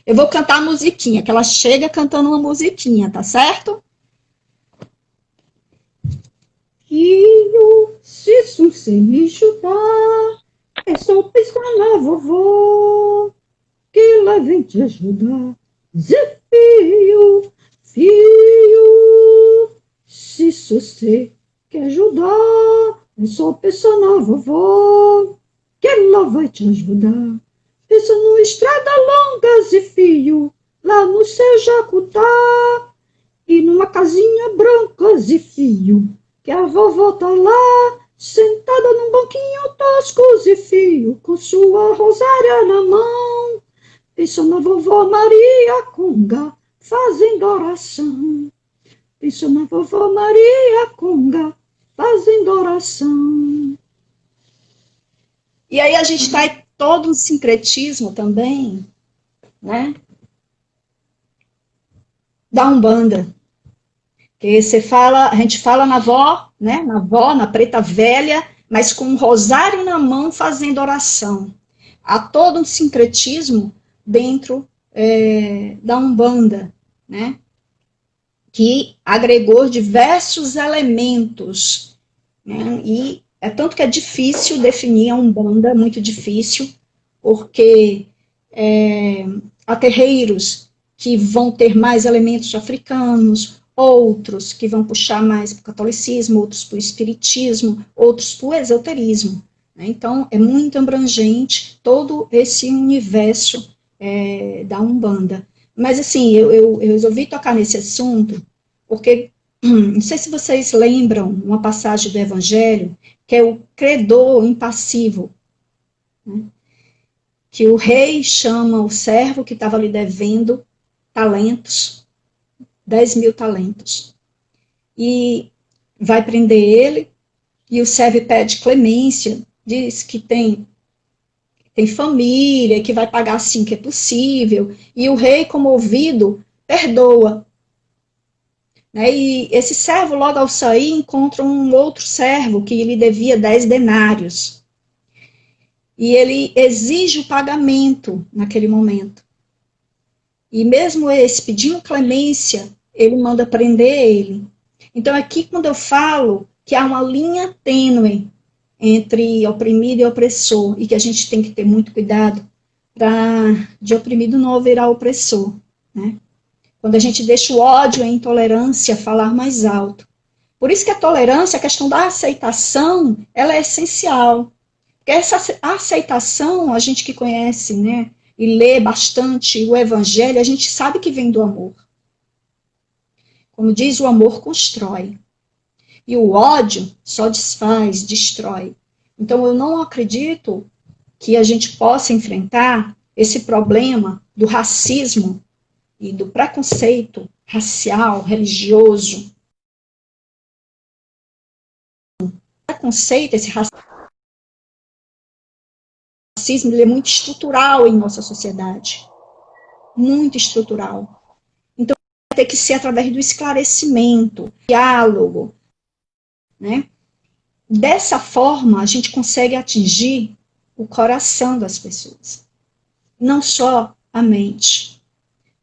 Eu vou cantar a musiquinha, que ela chega cantando uma musiquinha, tá certo? Filho, se você me ajudar, é só piscar na vovó, que ela vem te ajudar. Zé, filho, se você quer ajudar, é só pensar na vovó, que ela vai te ajudar. Pensa numa estrada longa, Zé, filho, lá no seu Jacutá, e numa casinha branca, Zé, filho, que a vovó tá lá, sentada num banquinho tosco, Zé, filho, com sua rosária na mão. Pensa na vovó Maria Conga, fazendo oração. Pensa na vovó Maria Conga, fazendo oração. E aí a gente está todo um sincretismo também, né? Da Umbanda. Que você fala, a gente fala na avó, né? Na avó, na preta velha, mas com um rosário na mão fazendo oração. Há todo um sincretismo dentro da Umbanda, né, que agregou diversos elementos, né, e é tanto que é difícil definir a Umbanda, muito difícil, porque há terreiros que vão ter mais elementos africanos, outros que vão puxar mais para o catolicismo, outros para o espiritismo, outros para o esoterismo. Então, é muito abrangente todo esse universo da Umbanda. Mas, assim, eu resolvi tocar nesse assunto porque, não sei se vocês lembram uma passagem do Evangelho, que é o credor impassivo, né? Que o rei chama o servo que estava lhe devendo talentos, 10.000 talentos, e vai prender ele, e o servo pede clemência, diz que tem família, que vai pagar assim que é possível, e o rei, comovido, perdoa. Né? E esse servo, logo ao sair, encontra um outro servo que lhe devia 10 denários. E ele exige o pagamento naquele momento. E mesmo esse pedindo clemência, ele manda prender ele. Então, aqui, quando eu falo que há uma linha tênue entre oprimido e opressor, e que a gente tem que ter muito cuidado para de oprimido não virar opressor, né? Quando a gente deixa o ódio e a intolerância falar mais alto. Por isso que a tolerância, a questão da aceitação, ela é essencial. Porque essa aceitação, a gente que conhece, né, e lê bastante o Evangelho, a gente sabe que vem do amor. Como diz, o amor constrói. E o ódio só desfaz, destrói. Então, eu não acredito que a gente possa enfrentar esse problema do racismo e do preconceito racial, religioso. Preconceito, esse racismo, ele é muito estrutural em nossa sociedade. Muito estrutural. Então, vai ter que ser através do esclarecimento, diálogo, né? Dessa forma, a gente consegue atingir o coração das pessoas. Não só a mente,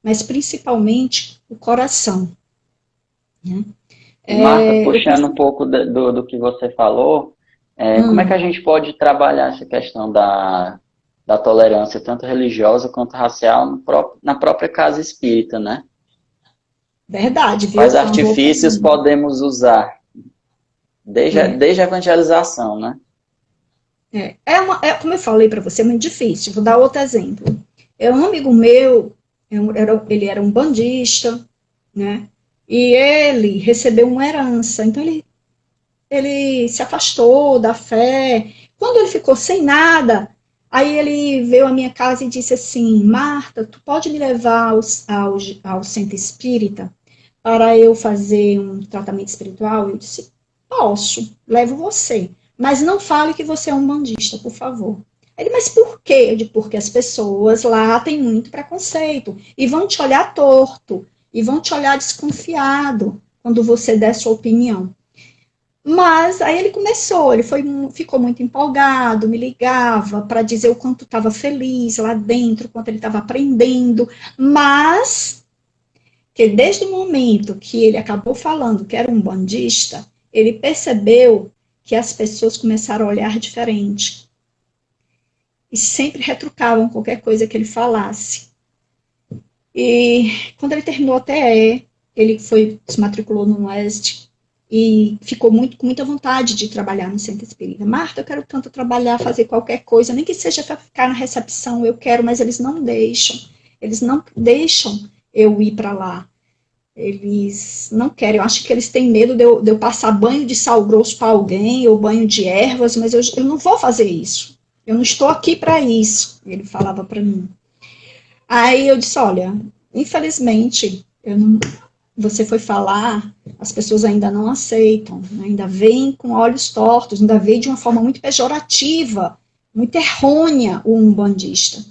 mas principalmente o coração. Né? Marta, puxando um pouco do que você falou, como é que a gente pode trabalhar essa questão da tolerância, tanto religiosa quanto racial, na própria casa espírita, né? Verdade, viu? Quais artifícios podemos usar? Desde a evangelização, né? Como eu falei para você, é muito difícil. Vou dar outro exemplo. Um amigo meu, ele era um bandista, né? E ele recebeu uma herança. Então, ele se afastou da fé. Quando ele ficou sem nada, aí ele veio à minha casa e disse assim: Marta, tu pode me levar ao centro espírita para eu fazer um tratamento espiritual? Eu disse: posso, levo você. Mas não fale que você é um bandista, por favor. Ele, mas por quê? Eu digo, porque as pessoas lá têm muito preconceito e vão te olhar torto e vão te olhar desconfiado quando você der sua opinião. Mas aí ele começou, ficou muito empolgado, me ligava para dizer o quanto estava feliz lá dentro, o quanto ele estava aprendendo, mas que desde o momento que ele acabou falando que era um bandista, ele percebeu que as pessoas começaram a olhar diferente. E sempre retrucavam qualquer coisa que ele falasse. E quando ele terminou a TE, ele se matriculou no Oeste e ficou com muita vontade de trabalhar no centro espírita. Marta, eu quero tanto trabalhar, fazer qualquer coisa, nem que seja para ficar na recepção, eu quero, mas eles não deixam. Eles não deixam eu ir para lá. Eles não querem, eu acho que eles têm medo de eu passar banho de sal grosso para alguém, ou banho de ervas, mas eu não vou fazer isso. Eu não estou aqui para isso, ele falava para mim. Aí eu disse, olha, infelizmente, você foi falar, as pessoas ainda não aceitam, ainda veem com olhos tortos, ainda veem de uma forma muito pejorativa, muito errônea o umbandista.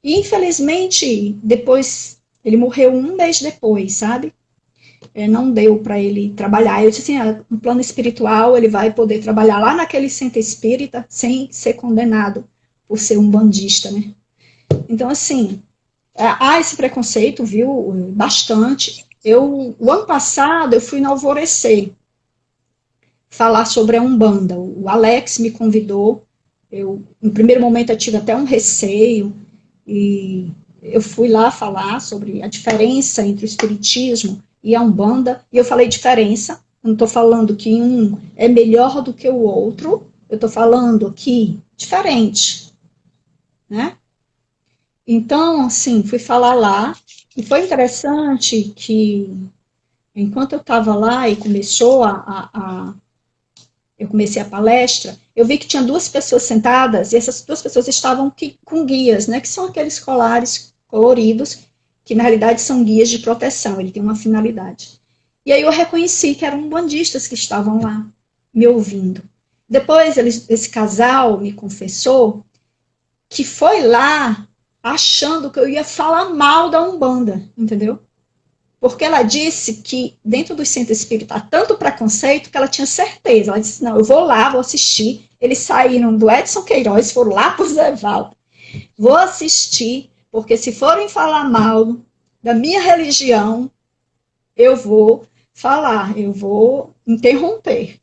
E infelizmente, depois, ele morreu um mês depois, sabe? Não deu para ele trabalhar. Eu disse assim, no plano espiritual, ele vai poder trabalhar lá naquele centro espírita sem ser condenado por ser um bandista, né? Então, assim, há esse preconceito, viu? Bastante. O ano passado, eu fui no Alvorecer falar sobre a Umbanda. O Alex me convidou. No primeiro momento, eu tive até um receio. E eu fui lá falar sobre a diferença entre o espiritismo e a Umbanda, e eu falei diferença, eu não estou falando que um é melhor do que o outro, eu estou falando que diferente, né? Então, assim, fui falar lá, e foi interessante que, enquanto eu estava lá e eu comecei a palestra, eu vi que tinha duas pessoas sentadas, e essas duas pessoas estavam com guias, né, que são aqueles colares coloridos, que na realidade são guias de proteção, ele tem uma finalidade. E aí eu reconheci que eram umbandistas que estavam lá, me ouvindo. Depois esse casal me confessou que foi lá achando que eu ia falar mal da Umbanda, entendeu? Porque ela disse que dentro do centro espírita há tanto preconceito que ela tinha certeza. Ela disse, não, eu vou lá, vou assistir. Eles saíram do Edson Queiroz, foram lá para o Zé Valdo. Vou assistir, porque se forem falar mal da minha religião, eu vou falar, eu vou interromper.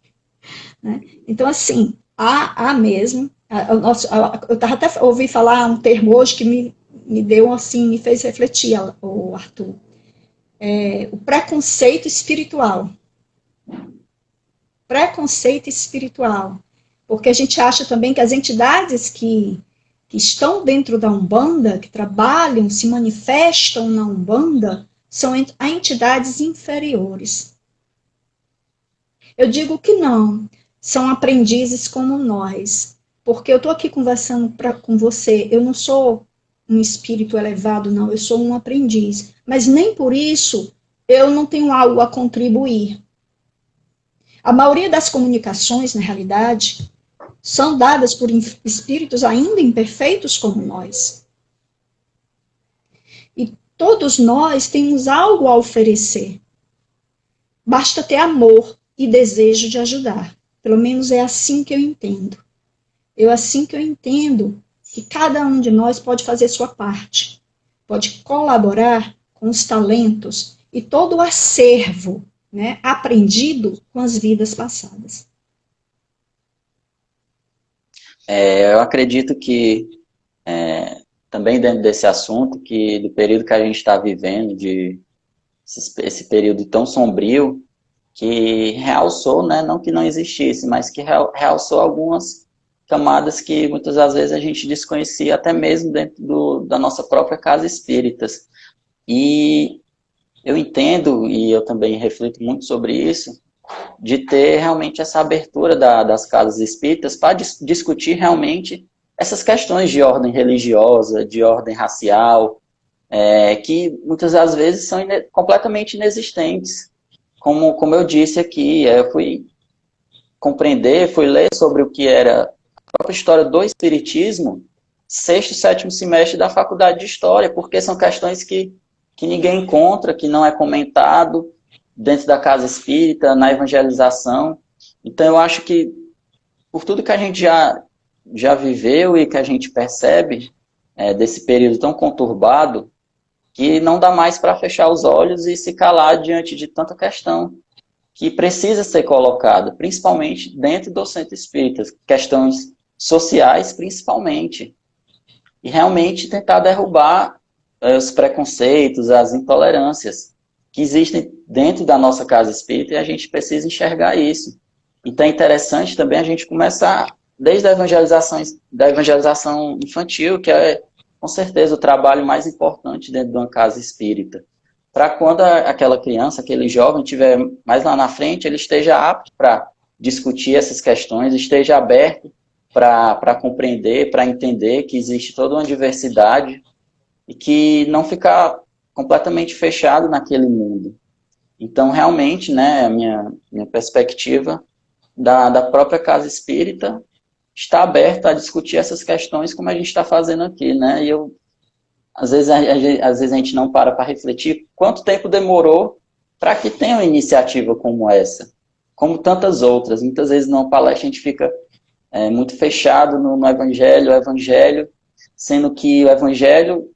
Né? Então, assim, há mesmo. Eu até ouvi falar um termo hoje que me deu assim, me fez refletir, o Arthur. O preconceito espiritual. Preconceito espiritual. Porque a gente acha também que as entidades que estão dentro da Umbanda, que trabalham, se manifestam na Umbanda, são entidades inferiores. Eu digo que não. São aprendizes como nós. Porque eu estou aqui conversando com você, eu não sou um espírito elevado, não, eu sou um aprendiz. Mas nem por isso eu não tenho algo a contribuir. A maioria das comunicações, na realidade, são dadas por espíritos ainda imperfeitos como nós. E todos nós temos algo a oferecer. Basta ter amor e desejo de ajudar. Pelo menos é assim que eu entendo. Assim que eu entendo que cada um de nós pode fazer sua parte. Pode colaborar com os talentos e todo o acervo, né, aprendido com as vidas passadas. Eu acredito que, também dentro desse assunto, que do período que a gente está vivendo, esse período tão sombrio, que realçou, né, não que não existisse, mas que realçou algumas camadas que muitas das vezes a gente desconhecia, até mesmo dentro da nossa própria casa espírita. E eu entendo, e eu também reflito muito sobre isso, de ter realmente essa abertura das casas espíritas para discutir realmente essas questões de ordem religiosa, de ordem racial, que muitas das vezes são completamente inexistentes. Como eu disse aqui, eu fui compreender, fui ler sobre o que era a própria história do espiritismo, sexto e sétimo semestre da faculdade de História, porque são questões que ninguém encontra, que não é comentado dentro da casa espírita, na evangelização. Então eu acho que, por tudo que a gente já viveu e que a gente percebe desse período tão conturbado, que não dá mais para fechar os olhos e se calar diante de tanta questão que precisa ser colocada, principalmente dentro do centro espírita, questões sociais principalmente, e realmente tentar derrubar os preconceitos, as intolerâncias que existem dentro da nossa casa espírita, e a gente precisa enxergar isso. Então é interessante também a gente começar desde a evangelização infantil, que é com certeza o trabalho mais importante dentro de uma casa espírita, para quando aquela criança, aquele jovem estiver mais lá na frente, ele esteja apto para discutir essas questões, esteja aberto para compreender, para entender que existe toda uma diversidade e que não ficar completamente fechado naquele mundo. Então, realmente, né, a minha perspectiva da própria casa espírita está aberta a discutir essas questões como a gente está fazendo aqui, né? E às vezes a gente não para refletir quanto tempo demorou para que tenha uma iniciativa como essa, como tantas outras. Muitas vezes numa palestra a gente fica muito fechado no evangelho, sendo que o evangelho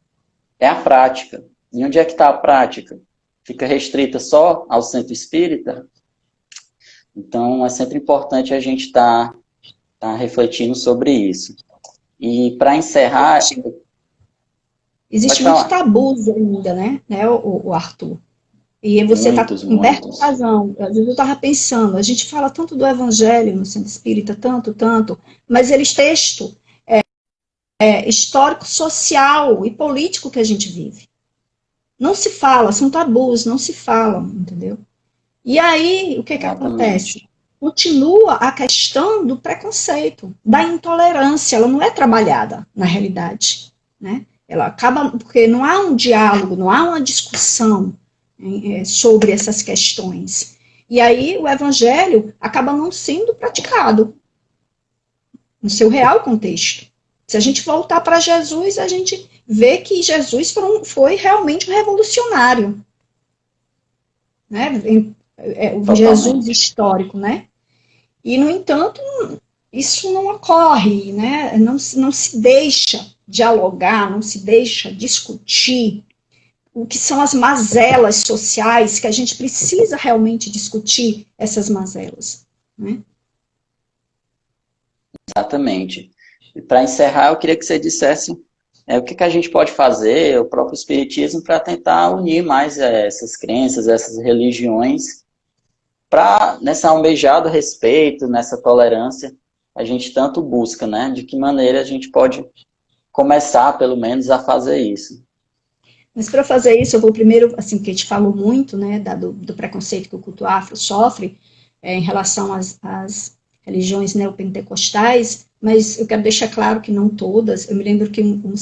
é a prática. E onde é que está a prática? Fica restrita só ao centro espírita? Então é sempre importante a gente estar refletindo sobre isso. E para encerrar... Existe muito tabus ainda, né, o Arthur? E você está coberto de razão. Às vezes eu estava pensando, a gente fala tanto do evangelho no centro espírita, tanto, mas eles texto histórico, social e político que a gente vive. Não se fala, são tabus, não se falam, entendeu? E aí, o que acontece? Continua a questão do preconceito, da intolerância, ela não é trabalhada, na realidade, né? Ela acaba, porque não há um diálogo, não há uma discussão sobre essas questões. E aí o evangelho acaba não sendo praticado no seu real contexto. Se a gente voltar para Jesus, a gente vê que Jesus foi realmente um revolucionário, né? O Jesus histórico, né? E, no entanto, isso não ocorre, né? Não se deixa dialogar, não se deixa discutir o que são as mazelas sociais, que a gente precisa realmente discutir essas mazelas, né? Exatamente. E para encerrar, eu queria que você dissesse o que a gente pode fazer, o próprio Espiritismo, para tentar unir mais essas crenças, essas religiões, para, nessa almejado respeito, nessa tolerância, a gente tanto busca, né? De que maneira a gente pode começar, pelo menos, a fazer isso. Mas para fazer isso, eu vou primeiro, assim, que a gente falou muito, né, do preconceito que o culto afro sofre em relação às religiões neopentecostais, mas eu quero deixar claro que não todas. Eu me lembro que um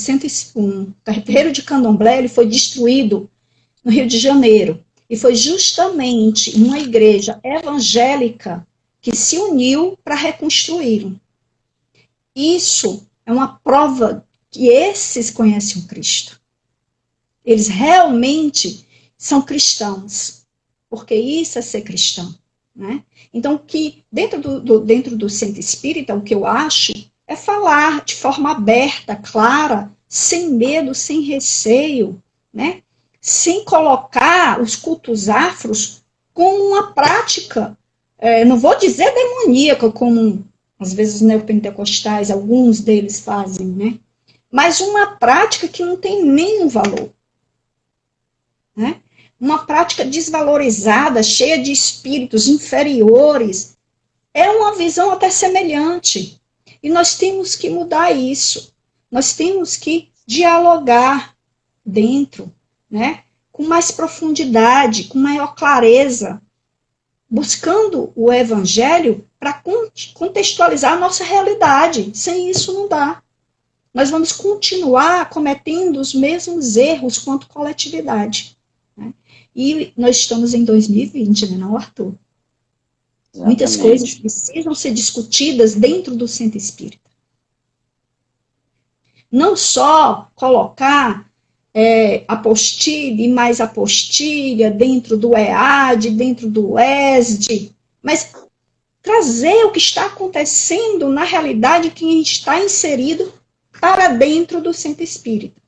terreiro de candomblé ele foi destruído no Rio de Janeiro, e foi justamente uma igreja evangélica que se uniu para reconstruí-lo. Isso é uma prova que esses conhecem o Cristo. Eles realmente são cristãos, porque isso é ser cristão, né? Então, que dentro do centro espírita, o que eu acho é falar de forma aberta, clara, sem medo, sem receio, né? Sem colocar os cultos afros como uma prática, não vou dizer demoníaca, como às vezes os neopentecostais, alguns deles fazem, né? Mas uma prática que não tem nenhum valor, né? Uma prática desvalorizada, cheia de espíritos inferiores, é uma visão até semelhante. E nós temos que mudar isso. Nós temos que dialogar dentro, né? Com mais profundidade, com maior clareza, buscando o evangelho para contextualizar a nossa realidade. Sem isso não dá. Nós vamos continuar cometendo os mesmos erros quanto coletividade, né? E nós estamos em 2020, né, não, Arthur? Exatamente. Muitas coisas precisam ser discutidas dentro do centro espírita. Não só colocar apostilha e mais apostilha dentro do EAD, dentro do ESD, mas trazer o que está acontecendo na realidade que a gente está inserido para dentro do centro espírita.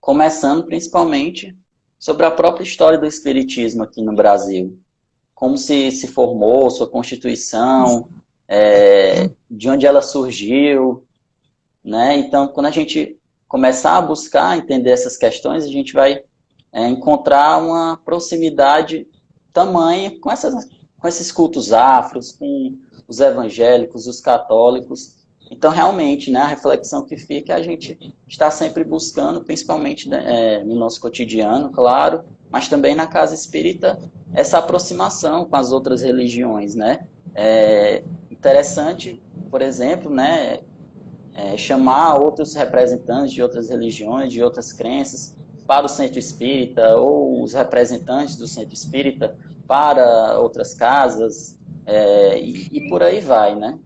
Começando principalmente sobre a própria história do espiritismo aqui no Brasil. Como se formou, sua constituição, de onde ela surgiu, né? Então, quando a gente começar a buscar entender essas questões, a gente vai encontrar uma proximidade tamanha com esses cultos afros, com os evangélicos, os católicos. Então, realmente, né, a reflexão que fica é a gente está sempre buscando, principalmente no nosso cotidiano, claro, mas também na casa espírita, essa aproximação com as outras religiões, né? É interessante, por exemplo, né, chamar outros representantes de outras religiões, de outras crenças, para o centro espírita, ou os representantes do centro espírita para outras casas, e por aí vai, né?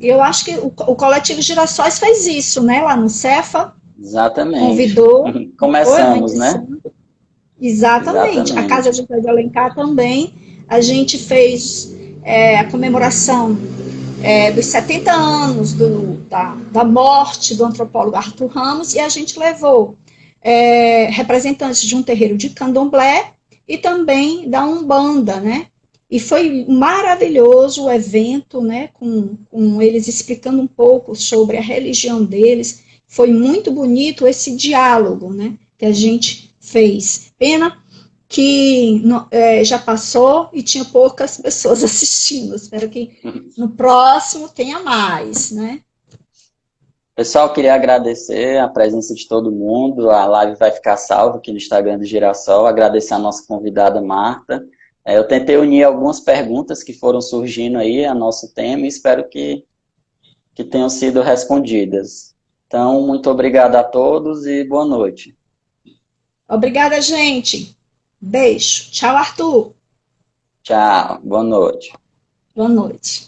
Eu acho que o Coletivo Girassóis fez isso, né? Lá no Cefa. Exatamente. Convidou. Começamos, né? Exatamente. A Casa José de Alencar também. A gente fez a comemoração dos 70 anos da morte do antropólogo Arthur Ramos, e a gente levou representantes de um terreiro de candomblé e também da Umbanda, né? E foi maravilhoso o evento, né, com eles explicando um pouco sobre a religião deles. Foi muito bonito esse diálogo, né, que a gente fez. Pena que já passou e tinha poucas pessoas assistindo. Espero que no próximo tenha mais, né? Pessoal, queria agradecer a presença de todo mundo. A live vai ficar salva aqui no Instagram do Girassol. Agradecer a nossa convidada Marta. Eu tentei unir algumas perguntas que foram surgindo aí a nosso tema e espero que tenham sido respondidas. Então, muito obrigado a todos e boa noite. Obrigada, gente. Beijo. Tchau, Arthur. Tchau. Boa noite. Boa noite.